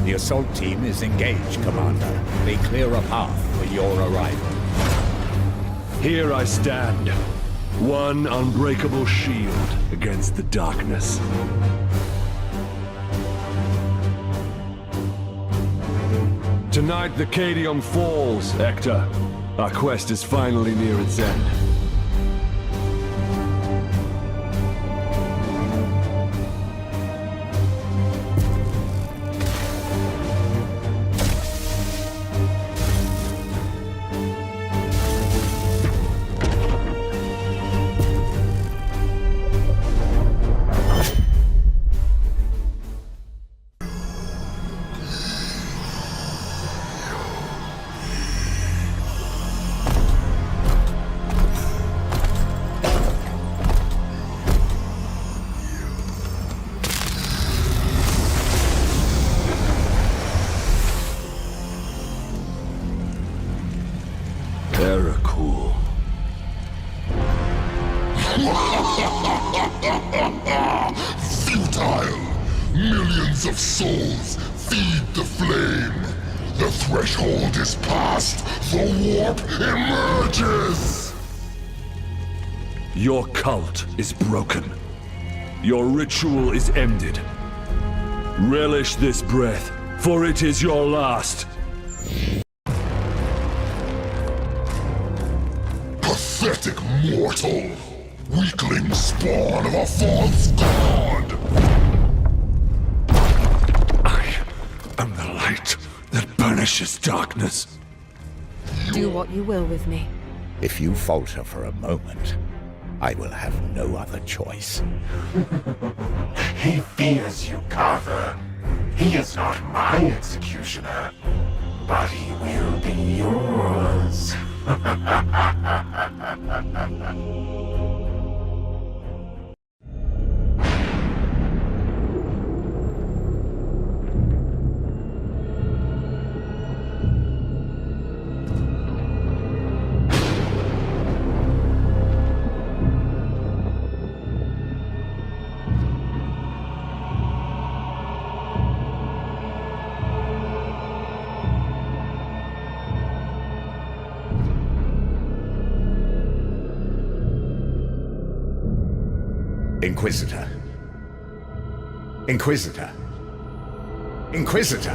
The assault team is engaged, Commander. They clear a path for your arrival. Here I stand. One unbreakable shield against the darkness. Tonight the Cadium falls, Hector. Our quest is finally near its end. Cool. Futile! Millions of souls feed the flame. The threshold is passed. The warp emerges! Your cult is broken. Your ritual is ended. Relish this breath, for it is your last. Pathetic mortal! Weakling spawn of a false god! I am the light that banishes darkness. Do what you will with me. If you falter for a moment, I will have no other choice. He fears you, Carver. He is not my executioner, but he will be yours. Inquisitor. Inquisitor. Inquisitor!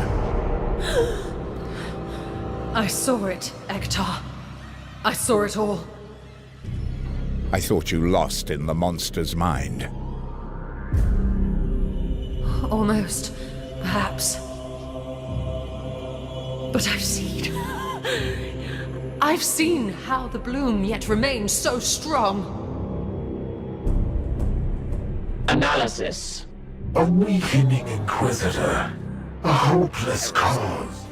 I saw it, Ektar. I saw it all. I thought you lost in the monster's mind. Almost, perhaps. But I've seen... I've seen how the bloom yet remains so strong. Analysis. A weakening Inquisitor. A hopeless cause.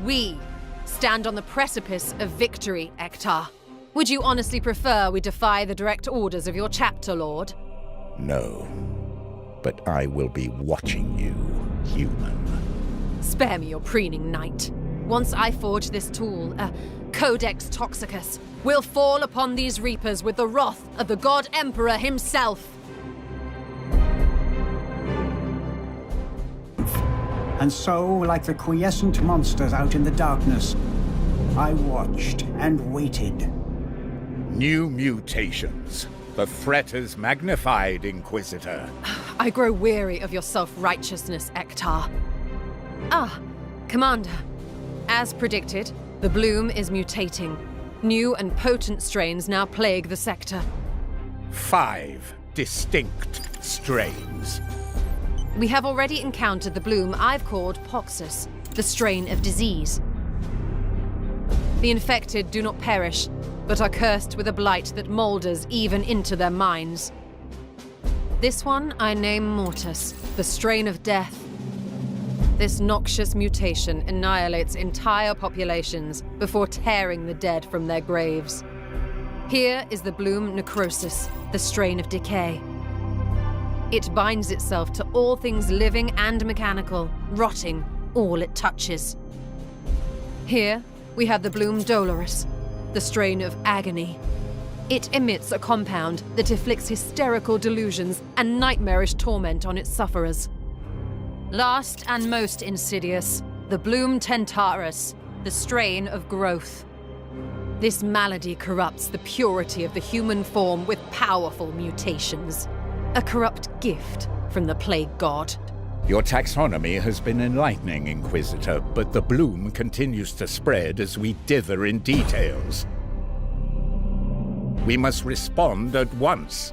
We stand on the precipice of victory, Ektar. Would you honestly prefer we defy the direct orders of your chapter lord? No. But I will be watching you, human. Spare me your preening, knight. Once I forge this tool, Codex Toxicus, will fall upon these reapers with the wrath of the God Emperor himself. And so, like the quiescent monsters out in the darkness, I watched and waited. New mutations. The threat is magnified, Inquisitor. I grow weary of your self-righteousness, Ektar. Commander. As predicted, the bloom is mutating. New and potent strains now plague the sector. 5 distinct strains. We have already encountered the bloom I've called Poxus, the strain of disease. The infected do not perish, but are cursed with a blight that moulders even into their minds. This one I name Mortis, the strain of death. This noxious mutation annihilates entire populations before tearing the dead from their graves. Here is the bloom Necrosis, the strain of decay. It binds itself to all things living and mechanical, rotting all it touches. Here we have the bloom Dolorous, the strain of agony. It emits a compound that inflicts hysterical delusions and nightmarish torment on its sufferers. Last and most insidious, the Bloom Tentaris, the strain of growth. This malady corrupts the purity of the human form with powerful mutations. A corrupt gift from the Plague God. Your taxonomy has been enlightening, Inquisitor, but the bloom continues to spread as we dither in details. We must respond at once.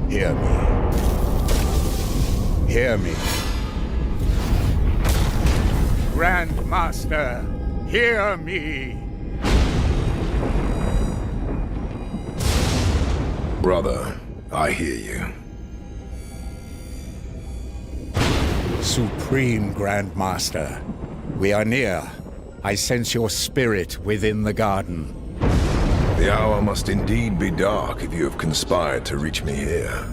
Hear me. Hear me. Grand Master, hear me. Brother, I hear you. Supreme Grand Master, we are near. I sense your spirit within the garden. The hour must indeed be dark if you have conspired to reach me here.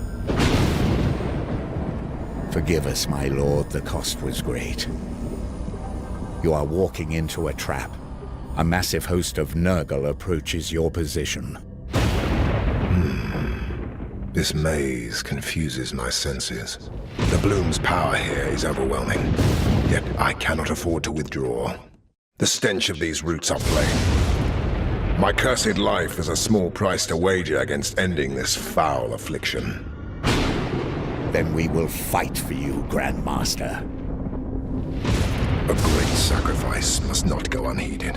Forgive us, my lord, the cost was great. You are walking into a trap. A massive host of Nurgle approaches your position. This maze confuses my senses. The Bloom's power here is overwhelming, yet I cannot afford to withdraw. The stench of these roots are plain. My cursed life is a small price to wager against ending this foul affliction. Then we will fight for you, Grand Master. A great sacrifice must not go unheeded.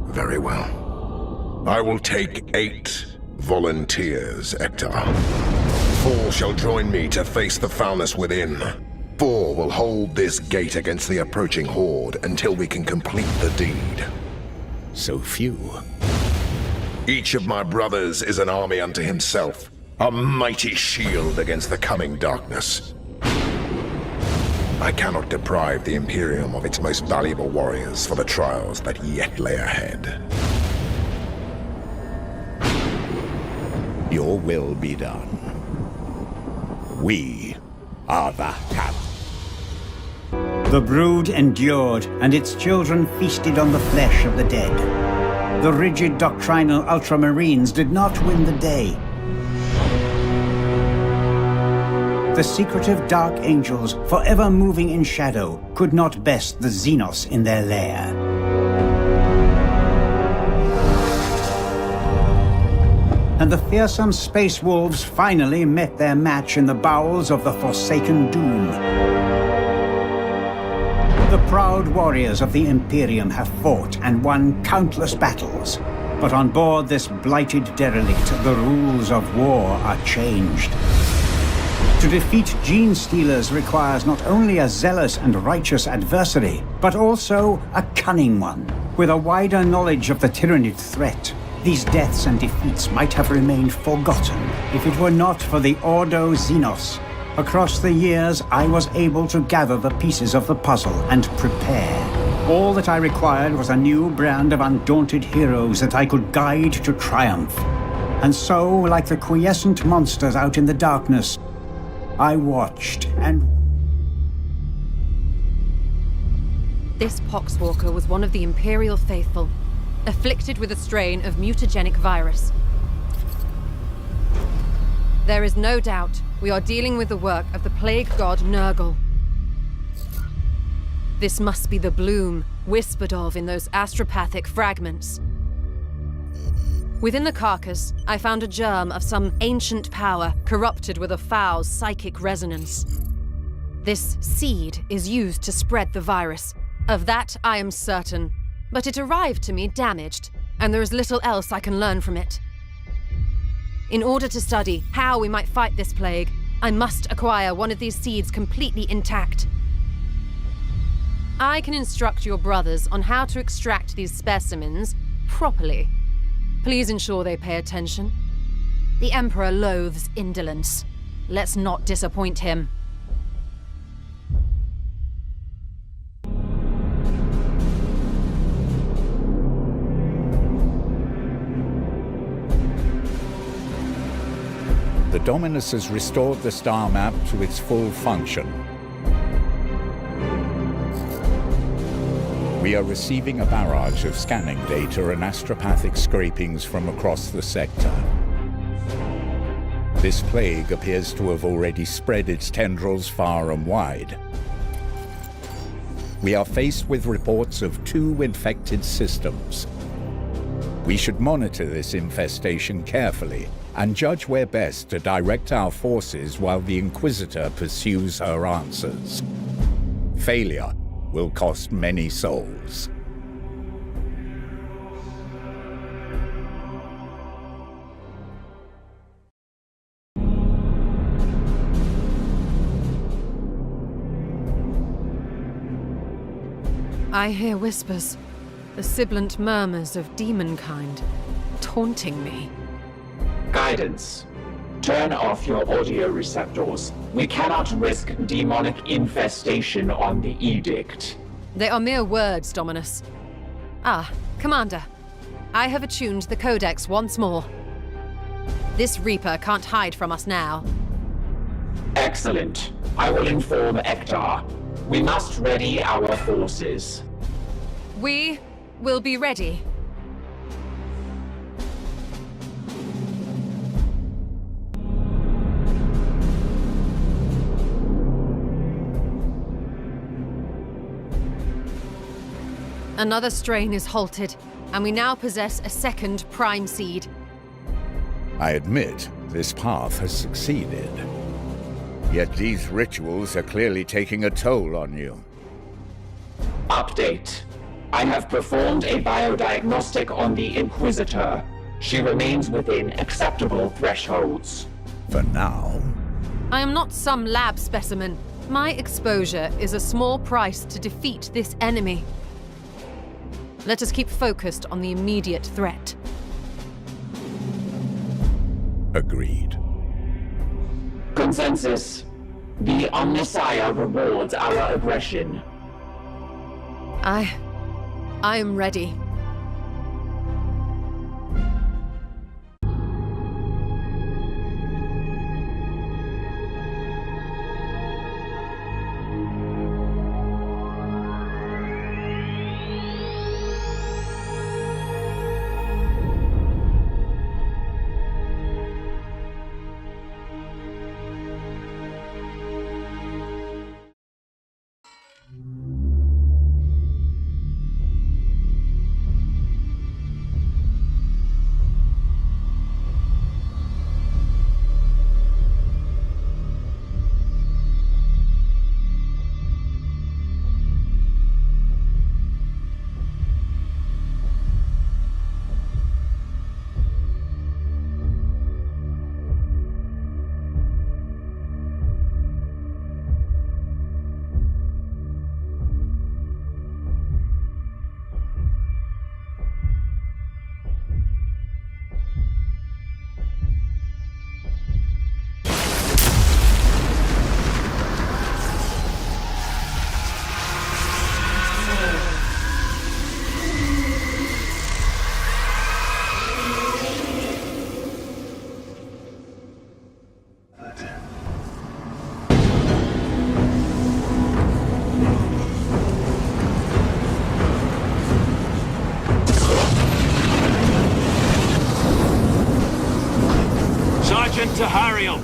Very well. I will take 8 volunteers, Hector. 4 shall join me to face the foulness within. 4 will hold this gate against the approaching horde until we can complete the deed. So few. Each of my brothers is an army unto himself, a mighty shield against the coming darkness. I cannot deprive the Imperium of its most valuable warriors for the trials that yet lay ahead. Your will be done. We are the Hammer. The brood endured, and its children feasted on the flesh of the dead. The rigid doctrinal Ultramarines did not win the day. The secretive Dark Angels, forever moving in shadow, could not best the Xenos in their lair. And the fearsome Space Wolves finally met their match in the bowels of the Forsaken Doom. The proud warriors of the Imperium have fought and won countless battles. But on board this blighted derelict, the rules of war are changed. To defeat Gene Stealers requires not only a zealous and righteous adversary, but also a cunning one, with a wider knowledge of the Tyranid threat. These deaths and defeats might have remained forgotten if it were not for the Ordo Xenos. Across the years, I was able to gather the pieces of the puzzle and prepare. All that I required was a new brand of undaunted heroes that I could guide to triumph. And so, like the quiescent monsters out in the darkness, I watched and... This Poxwalker was one of the Imperial faithful, afflicted with a strain of mutagenic virus. There is no doubt we are dealing with the work of the plague god Nurgle. This must be the Bloom whispered of in those astropathic fragments. Within the carcass, I found a germ of some ancient power corrupted with a foul psychic resonance. This seed is used to spread the virus. Of that I am certain, but it arrived to me damaged, and there is little else I can learn from it. In order to study how we might fight this plague, I must acquire one of these seeds completely intact. I can instruct your brothers on how to extract these specimens properly. Please ensure they pay attention. The Emperor loathes indolence. Let's not disappoint him. The Dominus has restored the star map to its full function. We are receiving a barrage of scanning data and astropathic scrapings from across the sector. This plague appears to have already spread its tendrils far and wide. We are faced with reports of 2 infected systems. We should monitor this infestation carefully and judge where best to direct our forces while the Inquisitor pursues her answers. Failure will cost many souls. I hear whispers, the sibilant murmurs of demonkind, taunting me. Guidance. Turn off your audio receptors. We cannot risk demonic infestation on the edict. They are mere words, Dominus. Ah, Commander. I have attuned the codex once more. This Reaper can't hide from us now. Excellent. I will inform Ektar. We must ready our forces. We will be ready. Another strain is halted, and we now possess a second prime seed. I admit, this path has succeeded. Yet these rituals are clearly taking a toll on you. Update. I have performed a biodiagnostic on the Inquisitor. She remains within acceptable thresholds. For now. I am not some lab specimen. My exposure is a small price to defeat this enemy. Let us keep focused on the immediate threat. Agreed. Consensus. The Omnissiah rewards our aggression. I am ready.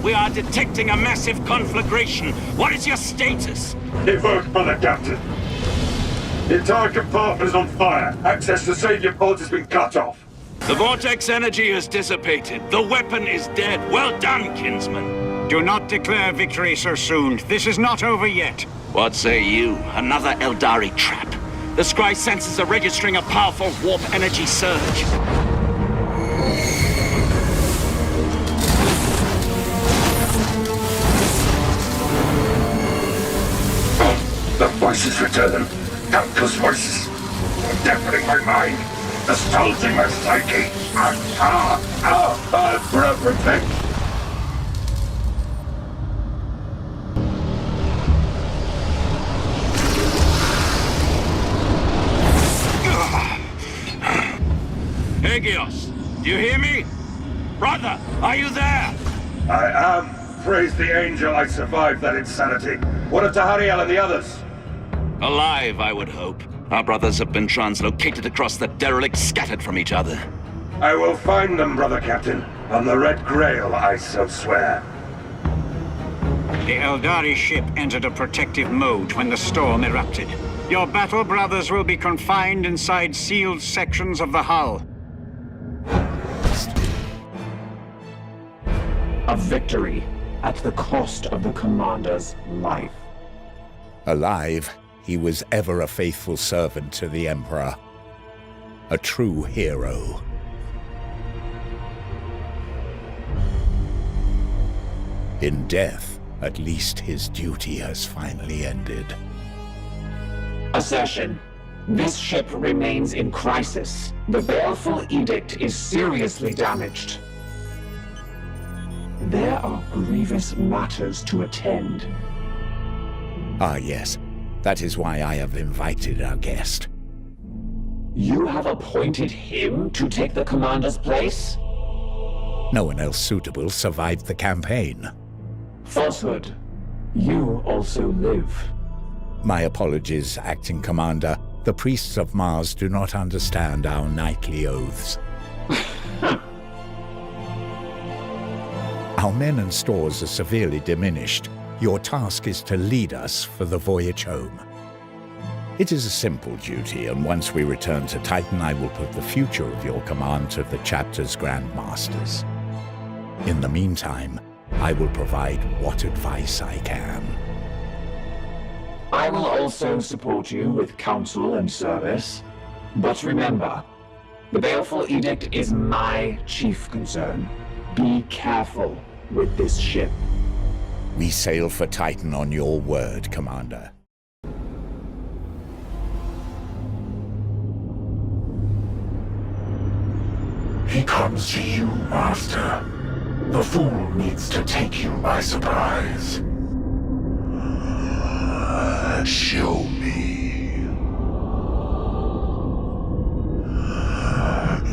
We are detecting a massive conflagration. What is your status? Evoked by the captain. The entire compartment is on fire. Access to savior pods has been cut off. The vortex energy has dissipated. The weapon is dead. Well done, kinsman. Do not declare victory so soon. This is not over yet. What say you? Another Eldari trap. The scry sensors are registering a powerful warp energy surge. The voices return. Countless voices. Deafening my mind. Assaulting my psyche. For everything. Aegios, do you hear me? Brother, are you there? I am. Praise the angel I survived that insanity. What of Tahariel and the others? Alive, I would hope. Our brothers have been translocated across the derelict, scattered from each other. I will find them, Brother Captain. On the Red Grail, I so swear. The Eldari ship entered a protective mode when the storm erupted. Your battle brothers will be confined inside sealed sections of the hull. A victory at the cost of the commander's life. Alive, he was ever a faithful servant to the Emperor. A true hero. In death, at least his duty has finally ended. Assertion. This ship remains in crisis. The baleful edict is seriously damaged. There are grievous matters to attend. Ah, yes. That is why I have invited our guest. You have appointed him to take the commander's place? No one else suitable survived the campaign. Falsehood. You also live. My apologies, Acting Commander. The priests of Mars do not understand our knightly oaths. Our men and stores are severely diminished. Your task is to lead us for the voyage home. It is a simple duty, and once we return to Titan, I will put the future of your command to the chapter's Grandmasters. In the meantime, I will provide what advice I can. I will also support you with counsel and service. But remember, the baleful edict is my chief concern. Be careful with this ship. We sail for Titan on your word, Commander. He comes to you, Master. The fool needs to take you by surprise. Show me.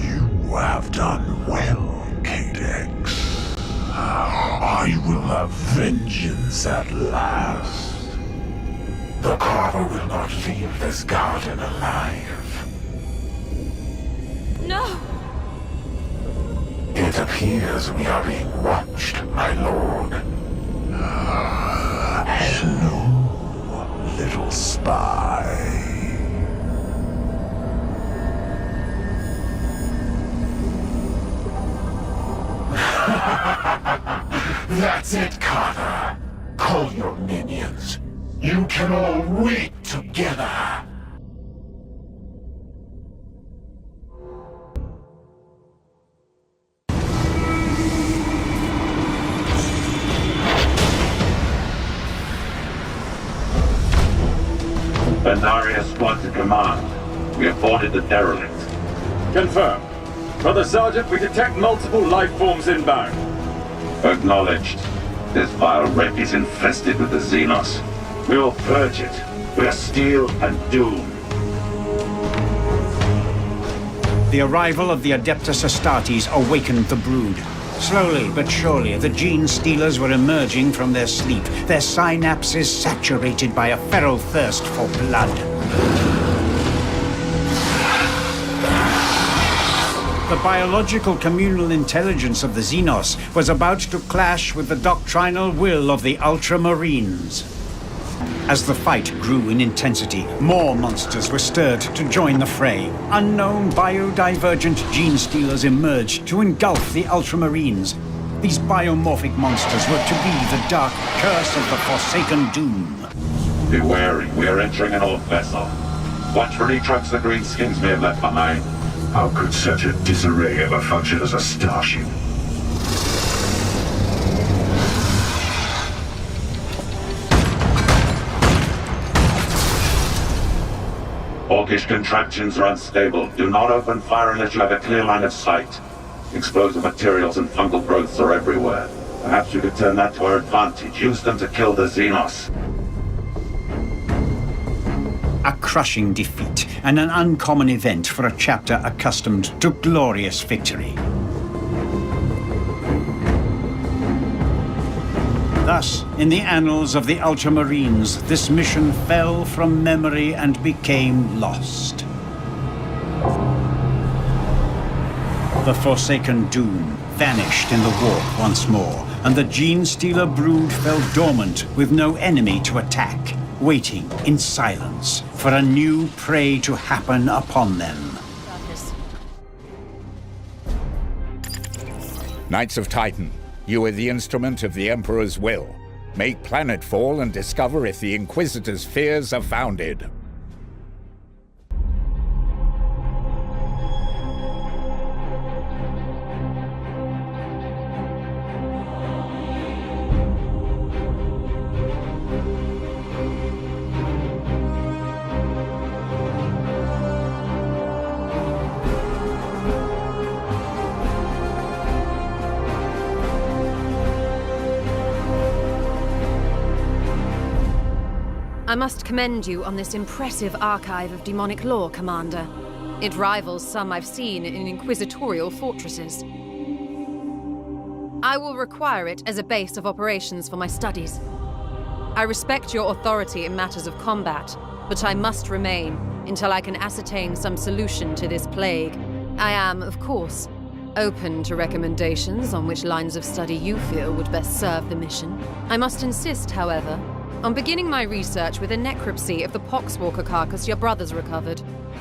You have done well, Cadex. I will have vengeance at last. The Carver will not leave this garden alive. No! It appears we are being watched, my lord. Hello, little spy. That's it, Carter. Call your minions. You can all wait together. Bendaria squad to command. We have boarded the derelict. Confirmed. Brother Sergeant, we detect multiple life forms inbound. Acknowledged. This vile wreck is infested with the Xenos. We will purge it. We are steel and doom. The arrival of the Adeptus Astartes awakened the brood. Slowly but surely, the gene stealers were emerging from their sleep, their synapses saturated by a feral thirst for blood. The biological communal intelligence of the Xenos was about to clash with the doctrinal will of the Ultramarines. As the fight grew in intensity, more monsters were stirred to join the fray. Unknown biodivergent gene stealers emerged to engulf the Ultramarines. These biomorphic monsters were to be the dark curse of the Forsaken Doom. Be wary, we are entering an old vessel. Watch for any trucks the greenskins may have left behind. How could such a disarray ever function as a starship? Orcish contraptions are unstable. Do not open fire unless you have a clear line of sight. Explosive materials and fungal growths are everywhere. Perhaps we could turn that to our advantage. Use them to kill the Xenos. A crushing defeat, and an uncommon event for a chapter accustomed to glorious victory. In the annals of the Ultramarines, this mission fell from memory and became lost. The Forsaken Doom vanished in the warp once more, and the Genestealer brood fell dormant with no enemy to attack, waiting in silence for a new prey to happen upon them. Knights of Titan, you are the instrument of the Emperor's will. Make planetfall and discover if the Inquisitor's fears are founded. I must commend you on this impressive archive of demonic lore, Commander. It rivals some I've seen in Inquisitorial fortresses. I will require it as a base of operations for my studies. I respect your authority in matters of combat, but I must remain until I can ascertain some solution to this plague. I am, of course, open to recommendations on which lines of study you feel would best serve the mission. I must insist, however, on beginning my research with a necropsy of the Poxwalker carcass your brothers recovered.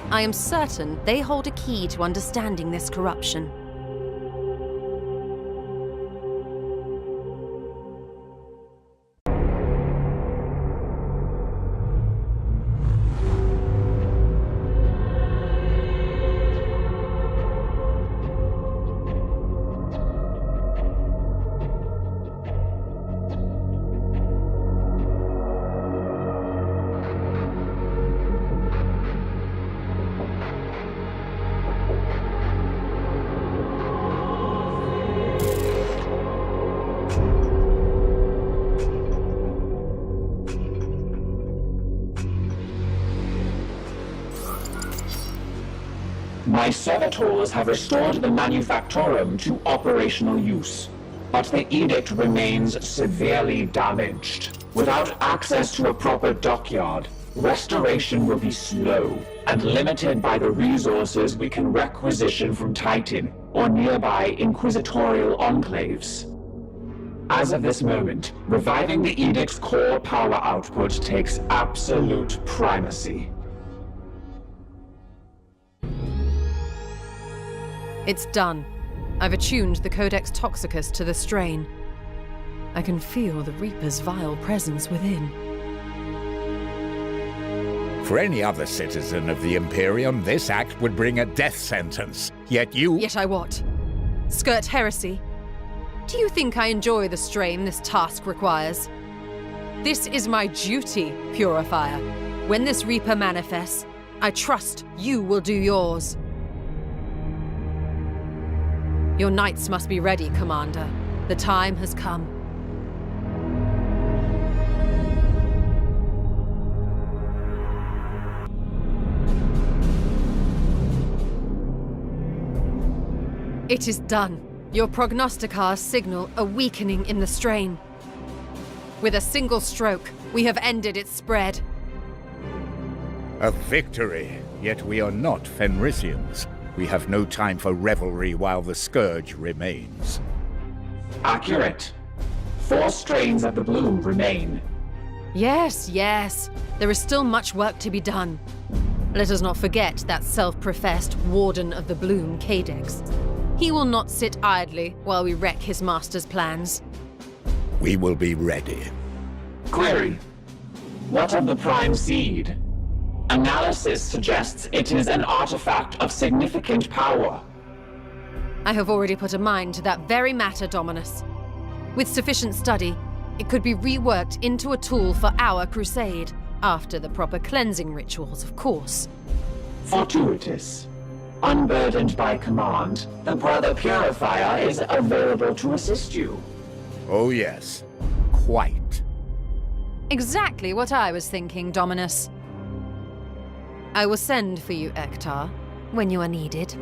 I am certain they hold a key to understanding this corruption. My servitors have restored the Manufactorum to operational use, but the edict remains severely damaged. Without access to a proper dockyard, restoration will be slow and limited by the resources we can requisition from Titan or nearby Inquisitorial enclaves. As of this moment, reviving the edict's core power output takes absolute primacy. It's done. I've attuned the Codex Toxicus to the strain. I can feel the Reaper's vile presence within. For any other citizen of the Imperium, this act would bring a death sentence. Yet you... Yet I what? Skirt heresy? Do you think I enjoy the strain this task requires? This is my duty, Purifier. When this Reaper manifests, I trust you will do yours. Your knights must be ready, Commander. The time has come. It is done. Your prognosticars signal a weakening in the strain. With a single stroke, we have ended its spread. A victory, yet we are not Fenrisians. We have no time for revelry while the scourge remains. Accurate. 4 strains of the bloom remain. Yes, yes. There is still much work to be done. Let us not forget that self-professed Warden of the Bloom, Cadex. He will not sit idly while we wreck his master's plans. We will be ready. Query. What of the Prime Seed? Analysis suggests it is an artifact of significant power. I have already put a mind to that very matter, Dominus. With sufficient study, it could be reworked into a tool for our crusade, after the proper cleansing rituals, of course. Fortuitous. Unburdened by command, the Brother Purifier is available to assist you. Oh yes, quite. Exactly what I was thinking, Dominus. I will send for you, Ektar, when you are needed.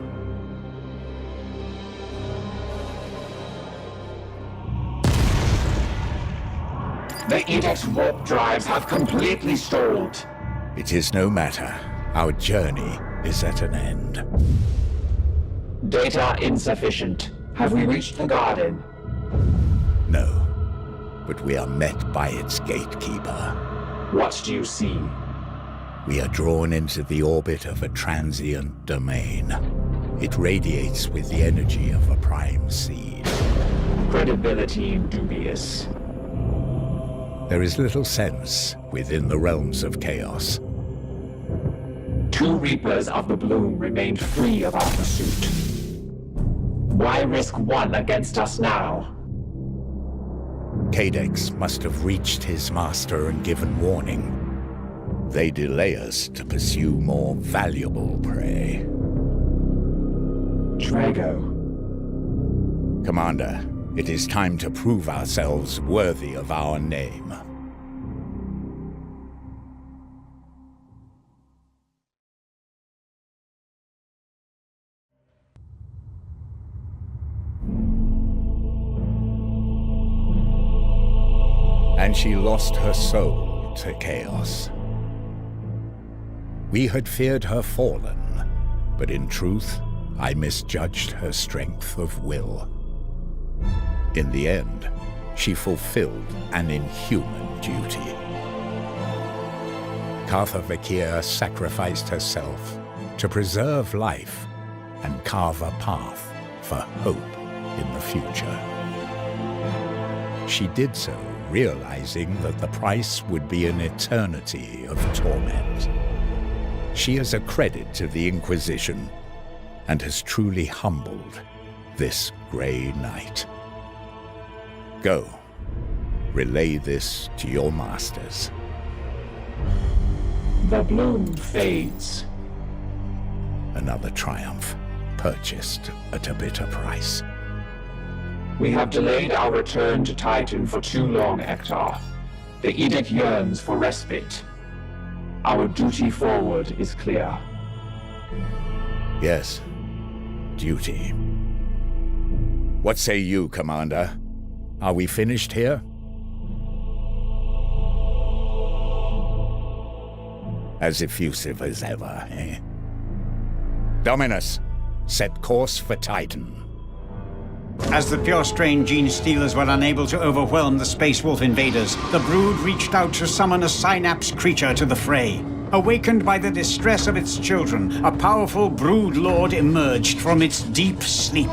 The Edict's warp drives have completely stalled. It is no matter. Our journey is at an end. Data insufficient. Have we reached the garden? No, but we are met by its gatekeeper. What do you see? We are drawn into the orbit of a transient domain. It radiates with the energy of a prime seed. Credibility dubious. There is little sense within the realms of chaos. 2 Reapers of the Bloom remained free of our pursuit. Why risk one against us now? Cadex must have reached his master and given warning. They delay us to pursue more valuable prey. Drago. Commander, it is time to prove ourselves worthy of our name. And she lost her soul to chaos. We had feared her fallen, but in truth, I misjudged her strength of will. In the end, she fulfilled an inhuman duty. Cartha Vakir sacrificed herself to preserve life and carve a path for hope in the future. She did so, realizing that the price would be an eternity of torment. She is a credit to the Inquisition and has truly humbled this Grey Knight. Go, relay this to your masters. The bloom fades. Another triumph, purchased at a bitter price. We have delayed our return to Titan for too long, Ektar. The Edict yearns for respite. Our duty forward is clear. Yes, duty. What say you, Commander? Are we finished here? As effusive as ever, eh? Dominus, set course for Titan. As the pure strain gene stealers were unable to overwhelm the Space Wolf invaders, the Brood reached out to summon a synapse creature to the fray. Awakened by the distress of its children, a powerful Brood Lord emerged from its deep sleep.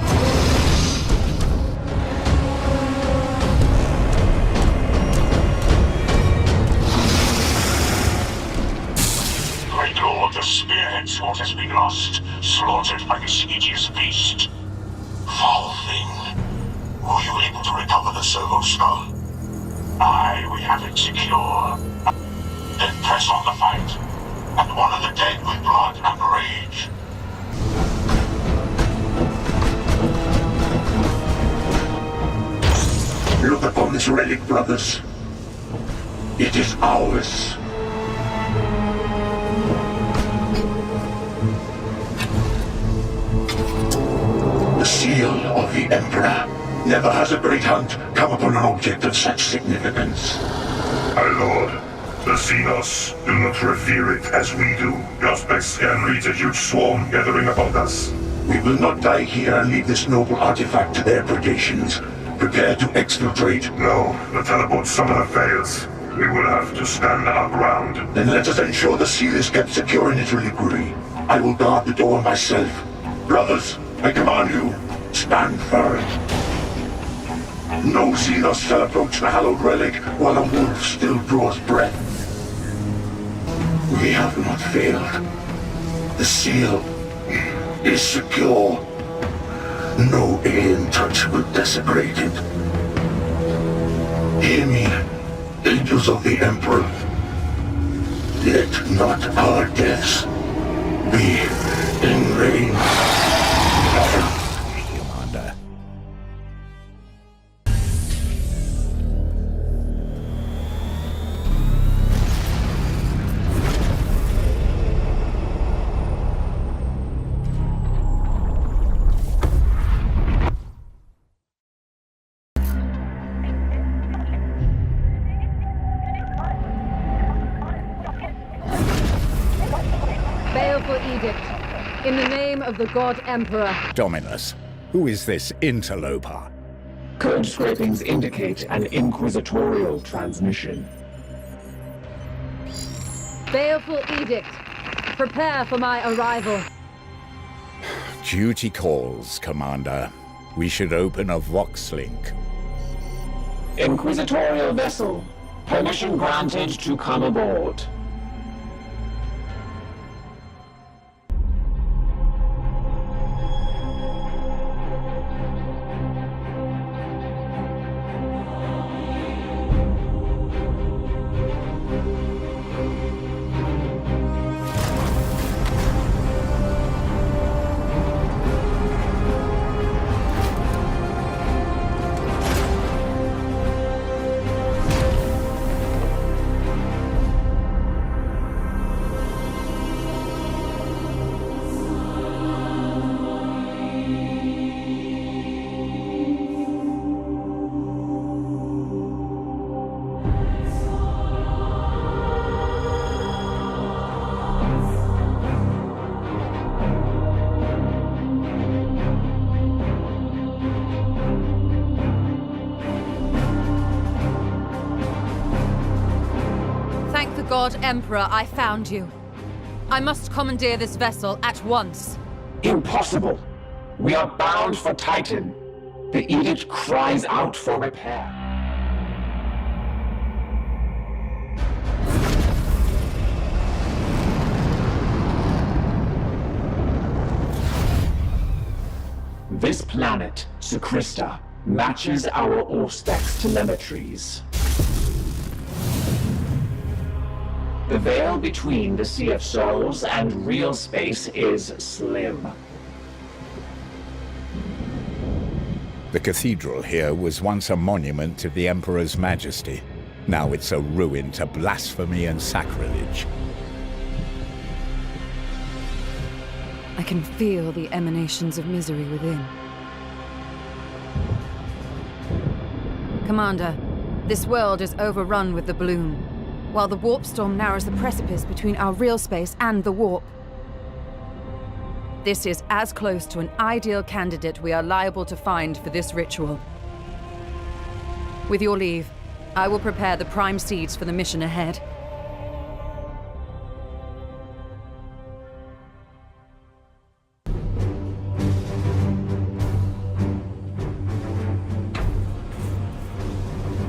Great Lord, the spearhead sword has been lost, slaughtered by this hideous beast. Foul thing. Were you able to recover the servo skull? Aye, we have it secure. Then press on the fight, and honor the dead with blood and rage. Look upon this relic, brothers. It is ours. The seal of the Emperor. Never has a great hunt come upon an object of such significance. My lord, the Xenos do not revere it as we do. Prospects can read a huge swarm gathering about us. We will not die here and leave this noble artifact to their predations. Prepare to exfiltrate. No, the teleport summoner fails. We will have to stand our ground. Then let us ensure the seal is kept secure in its reliquary. I will guard the door myself. Brothers, I command you, stand firm. No Xenos shall approach the hallowed relic while the wolf still draws breath. We have not failed. The seal is secure. No alien touch will desecrate it. Hear me, angels of the Emperor. Let not our deaths be in vain. Commander. Baleful edict. In the name of the God Emperor. Dominus, who is this interloper? Code scrapings indicate an Inquisitorial transmission. Baleful edict. Prepare for my arrival. Duty calls, Commander. We should open a Vox link. Inquisitorial vessel. Permission granted to come aboard. God Emperor, I found you. I must commandeer this vessel at once. Impossible! We are bound for Titan. The edict cries out for repair. This planet, Srista, matches our Auspex telemetries. The veil between the Sea of Souls and real space is slim. The cathedral here was once a monument to the Emperor's majesty. Now it's a ruin to blasphemy and sacrilege. I can feel the emanations of misery within. Commander, this world is overrun with the bloom, while the warp storm narrows the precipice between our real space and the warp. This is as close to an ideal candidate we are liable to find for this ritual. With your leave, I will prepare the prime seeds for the mission ahead.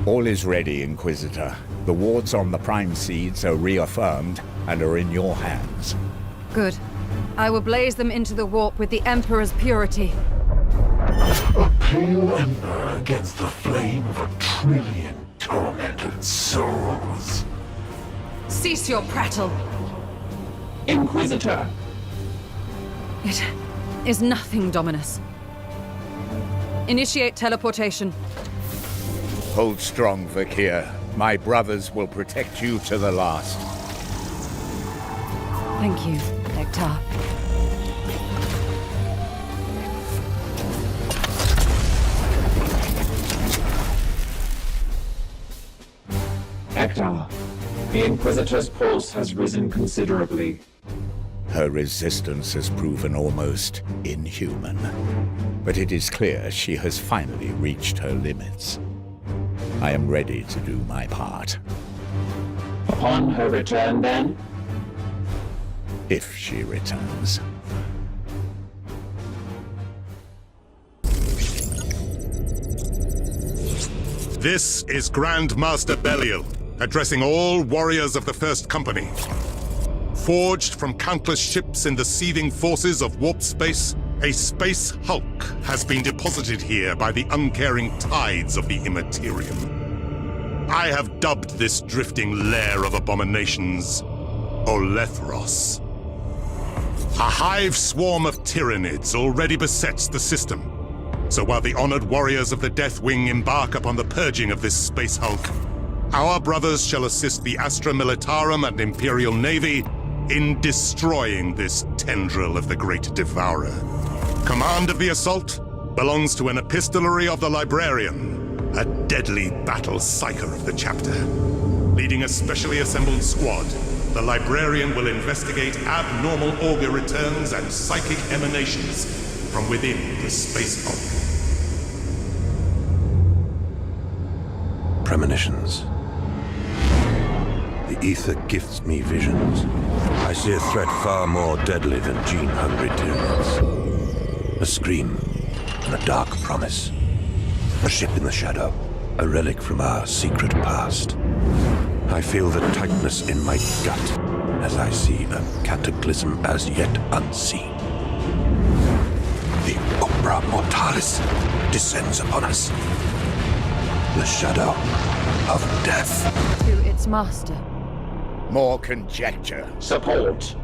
All is ready, Inquisitor. The wards on the prime seeds are reaffirmed and are in your hands. Good. I will blaze them into the warp with the Emperor's purity. A pale ember against the flame of 1,000,000,000 tormented souls. Cease your prattle! Inquisitor! It is nothing, Dominus. Initiate teleportation. Hold strong, Vakir. My brothers will protect you to the last. Thank you, Hector. Hector, the Inquisitor's pulse has risen considerably. Her resistance has proven almost inhuman. But it is clear she has finally reached her limits. I am ready to do my part. Upon her return, then? If she returns. This is Grand Master Belial, addressing all warriors of the First Company. Forged from countless ships in the seething forces of warp space, a space hulk has been deposited here by the uncaring tides of the Immaterium. I have dubbed this drifting lair of abominations Olethros. A hive swarm of tyranids already besets the system. So while the honored warriors of the Deathwing embark upon the purging of this space hulk, our brothers shall assist the Astra Militarum and Imperial Navy in destroying this tendril of the Great Devourer. Command of the assault belongs to an epistolary of the Librarian, a deadly battle psyker of the chapter. Leading a specially assembled squad, the librarian will investigate abnormal auger returns and psychic emanations from within the space hulk. Premonitions. The ether gifts me visions. I see a threat far more deadly than gene-hungry tyranids. A scream and a dark promise. A ship in the shadow. A relic from our secret past. I feel the tightness in my gut as I see a cataclysm as yet unseen. The Umbra Mortalis descends upon us. The shadow of death. To its master. More conjecture. Support.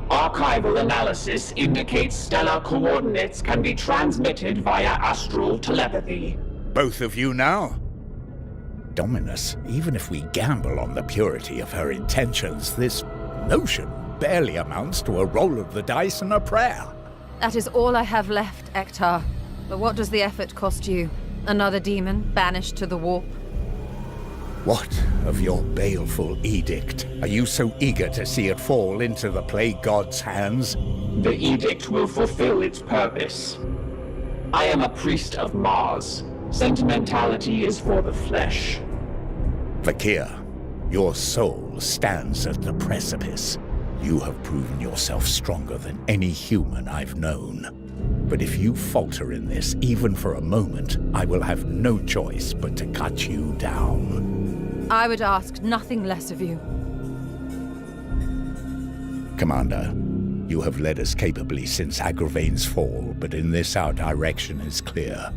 Archival analysis indicates stellar coordinates can be transmitted via astral telepathy. Both of you now? Dominus, even if we gamble on the purity of her intentions, this notion barely amounts to a roll of the dice and a prayer. That is all I have left, Ektar. But what does the effort cost you? Another demon banished to the warp? What of your baleful edict? Are you so eager to see it fall into the plague god's hands? The edict will fulfill its purpose. I am a priest of Mars. Sentimentality is for the flesh. Vakir, your soul stands at the precipice. You have proven yourself stronger than any human I've known. But if you falter in this, even for a moment, I will have no choice but to cut you down. I would ask nothing less of you. Commander, you have led us capably since Agravain's fall, but in this our direction is clear.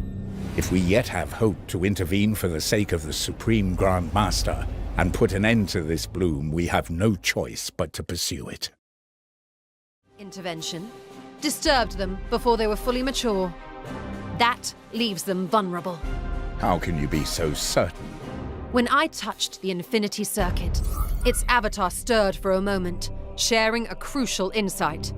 If we yet have hope to intervene for the sake of the Supreme Grand Master and put an end to this bloom, we have no choice but to pursue it. Intervention disturbed them before they were fully mature. That leaves them vulnerable. How can you be so certain? When I touched the Infinity Circuit, its avatar stirred for a moment, sharing a crucial insight.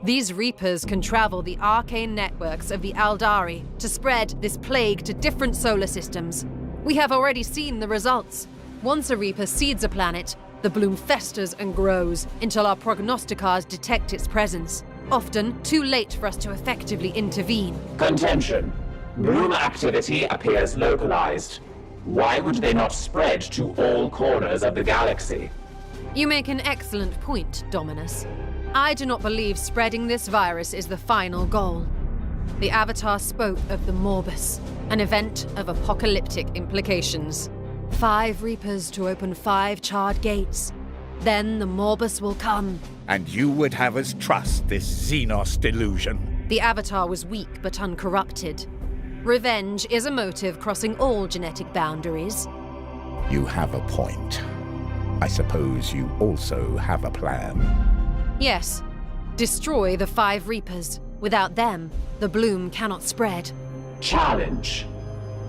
These Reapers can travel the arcane networks of the Aldari to spread this plague to different solar systems. We have already seen the results. Once a Reaper seeds a planet, the bloom festers and grows until our prognosticars detect its presence, often too late for us to effectively intervene. Contention. Bloom activity appears localized. Why would they not spread to all corners of the galaxy? You make an excellent point, Dominus. I do not believe spreading this virus is the final goal. The Avatar spoke of the Morbus, an event of apocalyptic implications. 5 Reapers to open 5 charred gates. Then the Morbus will come. And you would have us trust this Xenos delusion? The Avatar was weak but uncorrupted. Revenge is a motive crossing all genetic boundaries. You have a point. I suppose you also have a plan. Yes. Destroy the 5 Reapers. Without them, the bloom cannot spread. Challenge.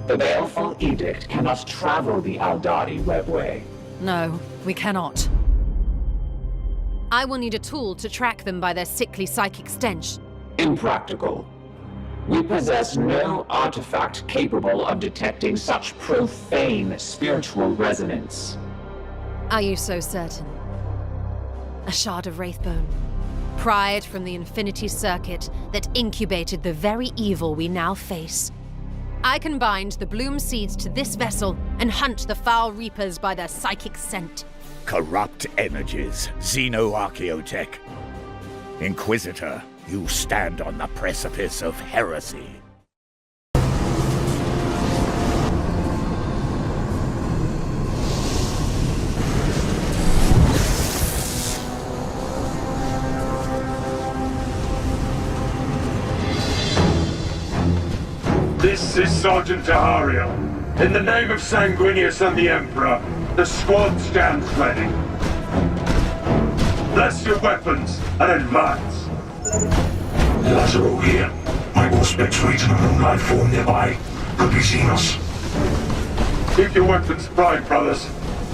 The baleful edict cannot travel the Aldari webway. No, we cannot. I will need a tool to track them by their sickly psychic stench. Impractical. We possess no artifact capable of detecting such profane spiritual resonance. Are you so certain? A shard of Wraithbone, pried from the Infinity Circuit that incubated the very evil we now face. I can bind the bloom seeds to this vessel and hunt the foul Reapers by their psychic scent. Corrupt energies, Xenoarchaeotech. Inquisitor, you stand on the precipice of heresy. This is Sergeant Tahario. In the name of Sanguinius and the Emperor, the squad stands ready. Bless your weapons and advance. Lazaro here. I will spectrate an unknown life form nearby. Could be Xenos. Keep your weapons primed, brothers.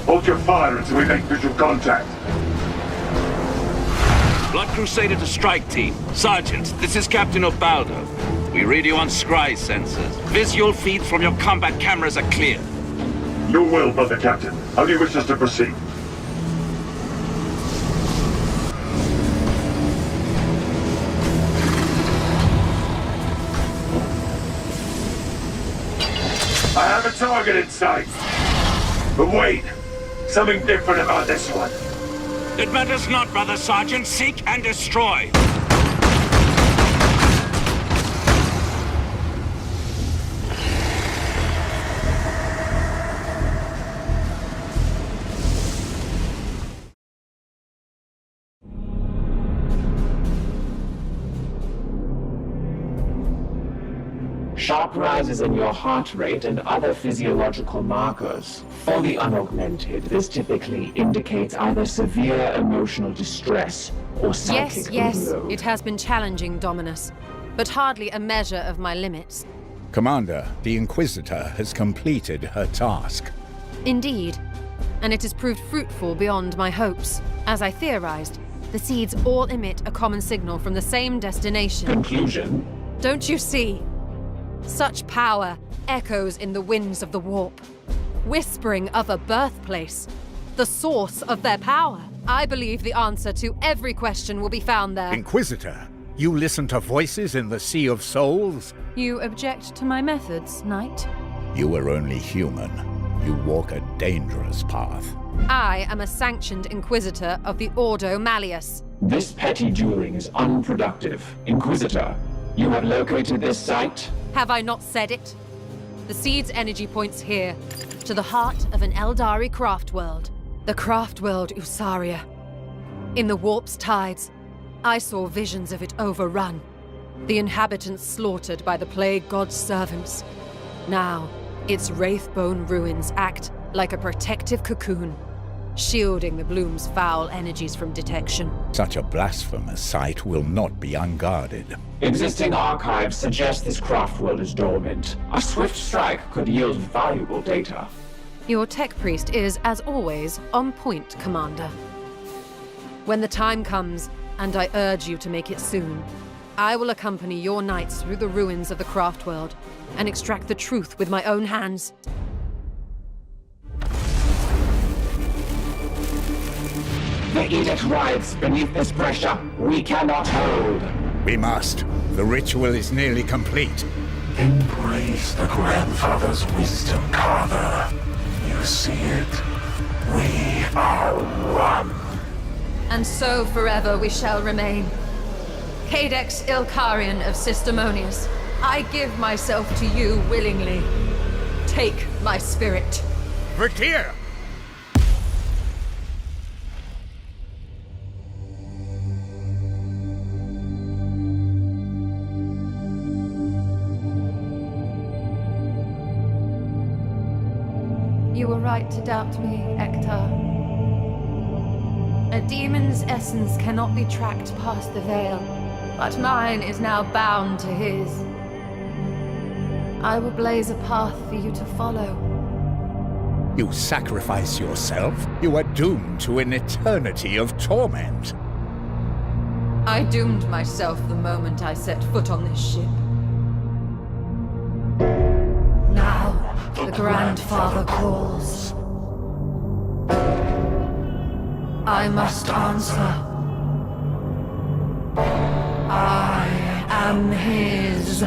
Hold your fire until we make visual contact. Blood Crusader to strike team. Sergeant, this is Captain Obaldo. We read you on scry sensors. Visual feeds from your combat cameras are clear. Your will, Brother Captain. How do you wish us to proceed? I have a target in sight. But wait, something different about this one. It matters not, Brother Sergeant. Seek and destroy. Sharp rises in your heart rate and other physiological markers. For the unaugmented, this typically indicates either severe emotional distress or psychic Yes, overload. it has been challenging, Dominus, but hardly a measure of my limits. Commander, the Inquisitor has completed her task. Indeed, and it has proved fruitful beyond my hopes. As I theorized, the seeds all emit a common signal from the same destination. Conclusion? Don't you see? Such power echoes in the winds of the warp, whispering of a birthplace, the source of their power. I believe the answer to every question will be found there. Inquisitor, you listen to voices in the Sea of Souls? You object to my methods, Knight? You are only human. You walk a dangerous path. I am a sanctioned Inquisitor of the Ordo Malleus. This petty dueling is unproductive. Inquisitor, you have located this site? Have I not said it? The seed's energy points here, to the heart of an Eldari craft world. The craft world Usaria. In the warp's tides, I saw visions of it overrun. The inhabitants slaughtered by the plague god's servants. Now, its wraithbone ruins act like a protective cocoon, shielding the bloom's foul energies from detection. Such a blasphemous sight will not be unguarded. Existing archives suggest this craft world is dormant. A swift strike could yield valuable data. Your tech priest is, as always, on point, Commander. When the time comes, and I urge you to make it soon, I will accompany your knights through the ruins of the craft world and extract the truth with my own hands. The edict writhes beneath this pressure. We cannot hold. We must. The ritual is nearly complete. Embrace the grandfather's wisdom, Carver. You see it? We are one. And so forever we shall remain. Cadex Ilkarian of Sistemonius, I give myself to you willingly. Take my spirit. Vertier! You were right to doubt me, Ektar. A demon's essence cannot be tracked past the veil, but mine is now bound to his. I will blaze a path for you to follow. You sacrifice yourself? You are doomed to an eternity of torment. I doomed myself the moment I set foot on this ship. Now, the Grandfather calls. I must answer. I am his.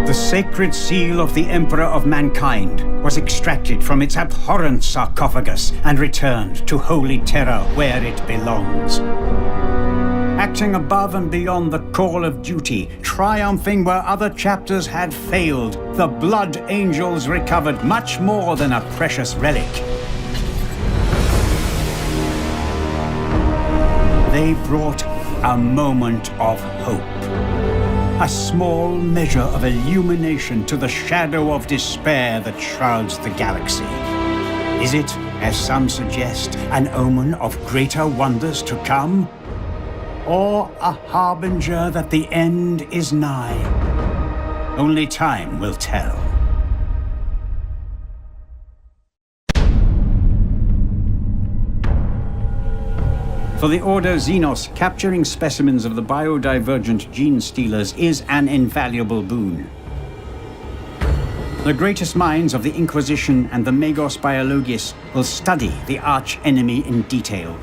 The sacred seal of the Emperor of Mankind was extracted from its abhorrent sarcophagus and returned to Holy Terror where it belongs. Acting above and beyond the call of duty, triumphing where other chapters had failed, the Blood Angels recovered much more than a precious relic. They brought a moment of hope. A small measure of illumination to the shadow of despair that shrouds the galaxy. Is it, as some suggest, an omen of greater wonders to come? Or a harbinger that the end is nigh? Only time will tell. For the Order Xenos, capturing specimens of the biodivergent gene stealers is an invaluable boon. The greatest minds of the Inquisition and the Magos Biologis will study the arch-enemy in detail,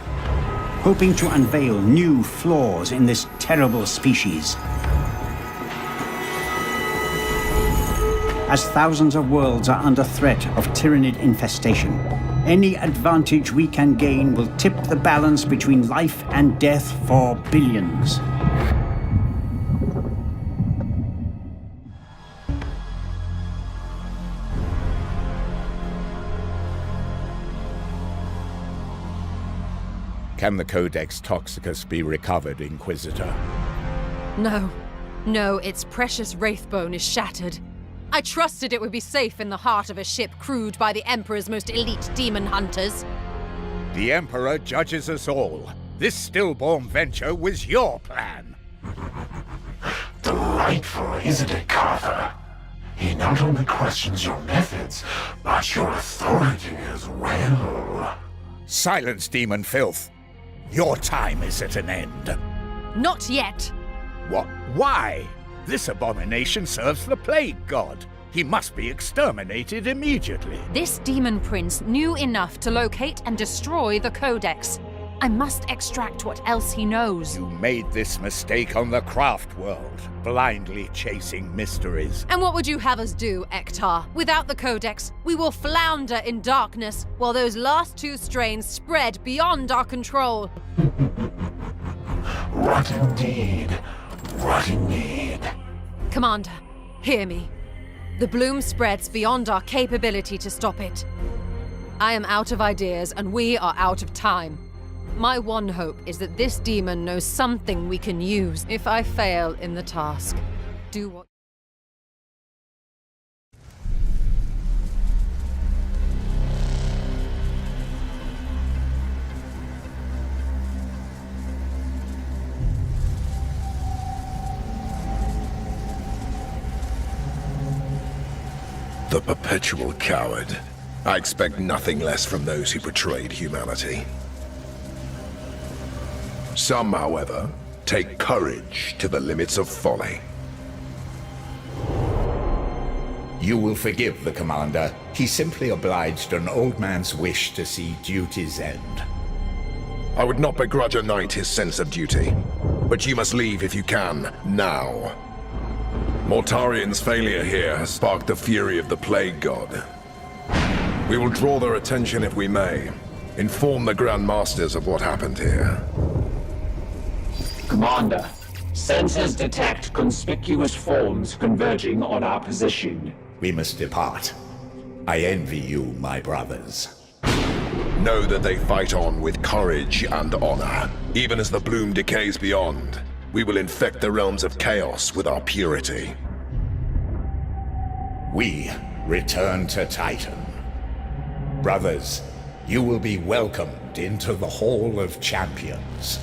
hoping to unveil new flaws in this terrible species. As thousands of worlds are under threat of tyrannid infestation, any advantage we can gain will tip the balance between life and death for billions. Can the Codex Toxicus be recovered, Inquisitor? No. No, its precious wraithbone is shattered. I trusted it would be safe in the heart of a ship crewed by the Emperor's most elite demon hunters. The Emperor judges us all. This stillborn venture was your plan. Delightful, isn't it, Carver? He not only questions your methods, but your authority as well. Silence, demon filth. Your time is at an end. Not yet. What? Why? This abomination serves the Plague God. He must be exterminated immediately. This demon prince knew enough to locate and destroy the Codex. I must extract what else he knows. You made this mistake on the craft world, blindly chasing mysteries. And what would you have us do, Ektar? Without the Codex, we will flounder in darkness, while those last two strains spread beyond our control. What indeed? What indeed? Commander, hear me. The bloom spreads beyond our capability to stop it. I am out of ideas, and we are out of time. My one hope is that this demon knows something we can use. If I fail in the task, do what... The perpetual coward. I expect nothing less from those who betrayed humanity. Some, however, take courage to the limits of folly. You will forgive the Commander. He simply obliged an old man's wish to see duty's end. I would not begrudge a knight his sense of duty, but you must leave if you can, now. Mortarian's failure here has sparked the fury of the Plague God. We will draw their attention if we may. Inform the Grand Masters of what happened here. Commander, sensors detect conspicuous forms converging on our position. We must depart. I envy you, my brothers. Know that they fight on with courage and honor. Even as the bloom decays beyond, we will infect the realms of chaos with our purity. We return to Titan. Brothers, you will be welcomed into the Hall of Champions.